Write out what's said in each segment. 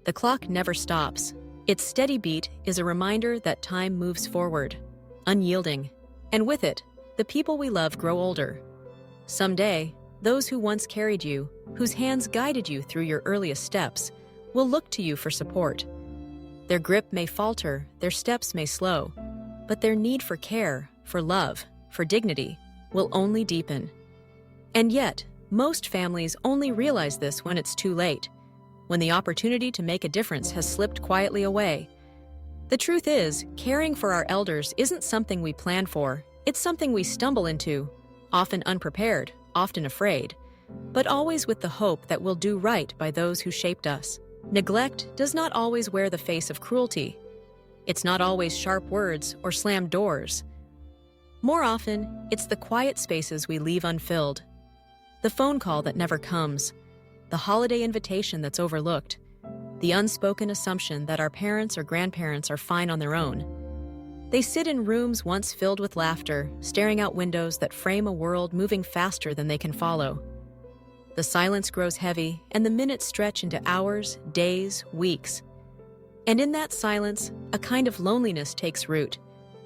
The clock never stops. Its steady beat is a reminder that time moves forward, unyielding, and with it, the people we love grow older. Someday, those who once carried you, whose hands guided you through your earliest steps, will look to you for support. Their grip may falter, their steps may slow, but their need for care, for love, for dignity, will only deepen. And yet, most families only realize this when it's too late, when the opportunity to make a difference has slipped quietly away. The truth is, caring for our elders isn't something we plan for, it's something we stumble into, often unprepared, often afraid, but always with the hope that we'll do right by those who shaped us. Neglect does not always wear the face of cruelty. It's not always sharp words or slammed doors. More often, it's the quiet spaces we leave unfilled. The phone call that never comes, the holiday invitation that's overlooked, the unspoken assumption that our parents or grandparents are fine on their own. They sit in rooms once filled with laughter, staring out windows that frame a world moving faster than they can follow. The silence grows heavy, and the minutes stretch into hours, days, weeks. And in that silence, a kind of loneliness takes root,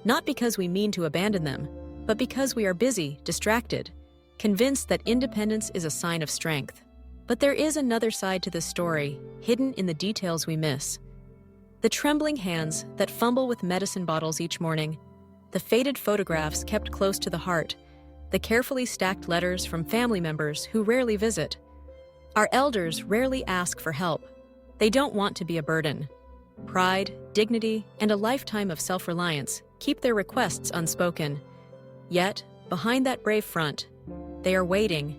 not because we mean to abandon them, but because we are busy, distracted, convinced that independence is a sign of strength. But there is another side to this story, hidden in the details we miss. The trembling hands that fumble with medicine bottles each morning, the faded photographs kept close to the heart, the carefully stacked letters from family members who rarely visit. Our elders rarely ask for help. They don't want to be a burden. Pride, dignity, and a lifetime of self-reliance keep their requests unspoken. Yet, behind that brave front, they are waiting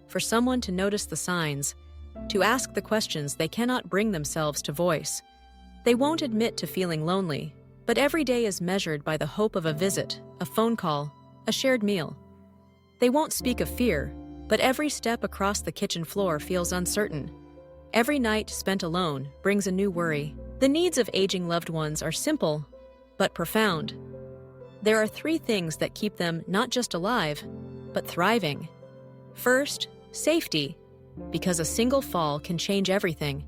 for someone to notice the signs, to ask the questions they cannot bring themselves to voice. They won't admit to feeling lonely, but every day is measured by the hope of a visit, a phone call, a shared meal. They won't speak of fear, but every step across the kitchen floor feels uncertain. Every night spent alone brings a new worry. The needs of aging loved ones are simple, but profound. There are 3 things that keep them not just alive, but thriving. First, safety, because a single fall can change everything.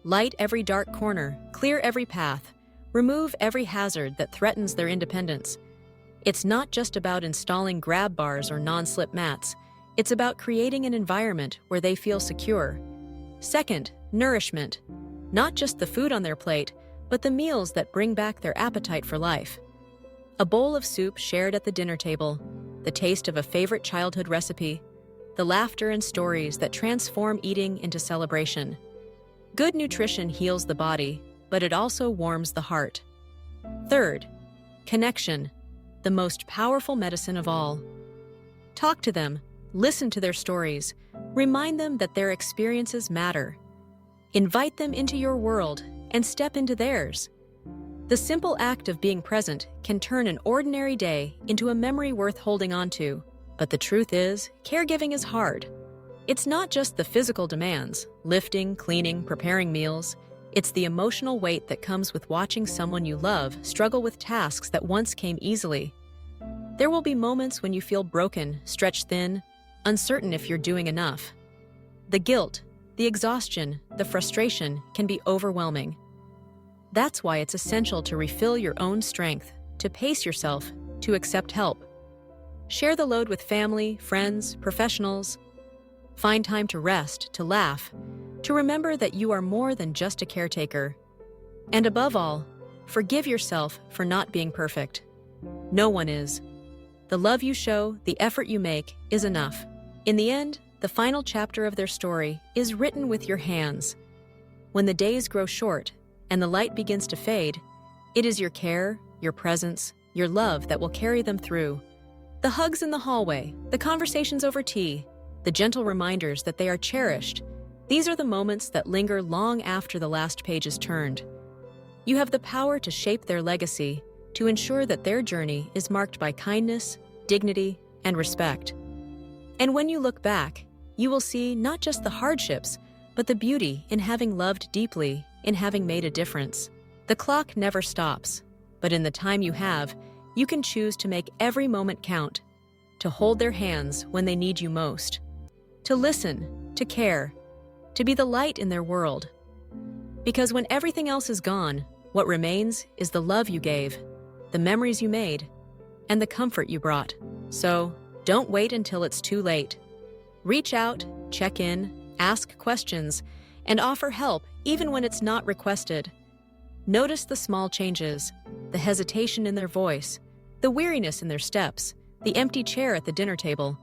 Light every dark corner, clear every path, remove every hazard that threatens their independence. It's not just about installing grab bars or non-slip mats. It's about creating an environment where they feel secure. Second, nourishment. Not just the food on their plate, but the meals that bring back their appetite for life. A bowl of soup shared at the dinner table, the taste of a favorite childhood recipe, the laughter and stories that transform eating into celebration. Good nutrition heals the body, but it also warms the heart. Third, connection, the most powerful medicine of all. Talk to them, listen to their stories, remind them that their experiences matter. Invite them into your world and step into theirs. The simple act of being present can turn an ordinary day into a memory worth holding on to. But the truth is, caregiving is hard. It's not just the physical demands, lifting, cleaning, preparing meals. It's the emotional weight that comes with watching someone you love struggle with tasks that once came easily. There will be moments when you feel broken, stretched thin, uncertain if you're doing enough. The guilt, the exhaustion, the frustration can be overwhelming. That's why it's essential to refill your own strength, to pace yourself, to accept help. Share the load with family, friends, professionals. Find time to rest, to laugh, to remember that you are more than just a caretaker. And above all, forgive yourself for not being perfect. No one is. The love you show, the effort you make, is enough. In the end, the final chapter of their story is written with your hands. When the days grow short and the light begins to fade, it is your care, your presence, your love that will carry them through. The hugs in the hallway, the conversations over tea, the gentle reminders that they are cherished, these are the moments that linger long after the last page is turned. You have the power to shape their legacy, to ensure that their journey is marked by kindness, dignity, and respect. And when you look back, you will see not just the hardships, but the beauty in having loved deeply, in having made a difference. The clock never stops, but in the time you have, you can choose to make every moment count, to hold their hands when they need you most, to listen, to care, to be the light in their world. Because when everything else is gone, what remains is the love you gave, the memories you made, and the comfort you brought. So, don't wait until it's too late. Reach out, check in, ask questions, and offer help even when it's not requested. Notice the small changes, the hesitation in their voice, the weariness in their steps, the empty chair at the dinner table.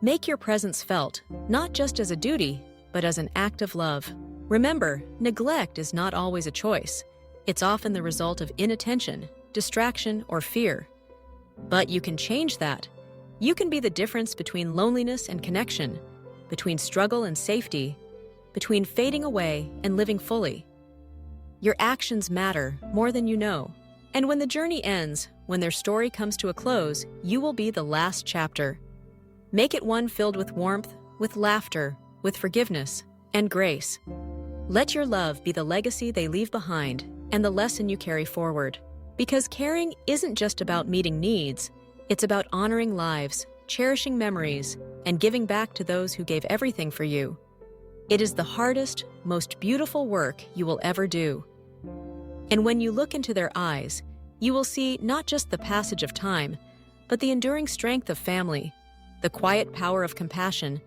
Make your presence felt, not just as a duty, but as an act of love. Remember, neglect is not always a choice. It's often the result of inattention, distraction, or fear. But you can change that. You can be the difference between loneliness and connection, between struggle and safety, between fading away and living fully. Your actions matter more than you know. And when the journey ends, when their story comes to a close, you will be the last chapter. Make it one filled with warmth, with laughter, with forgiveness, and grace. Let your love be the legacy they leave behind and the lesson you carry forward. Because caring isn't just about meeting needs, it's about honoring lives, cherishing memories, and giving back to those who gave everything for you. It is the hardest, most beautiful work you will ever do. And when you look into their eyes, you will see not just the passage of time, but the enduring strength of family, the quiet power of compassion,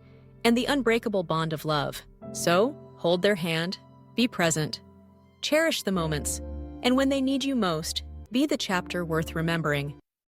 and the unbreakable bond of love. So, hold their hand, be present, cherish the moments, and when they need you most, be the chapter worth remembering.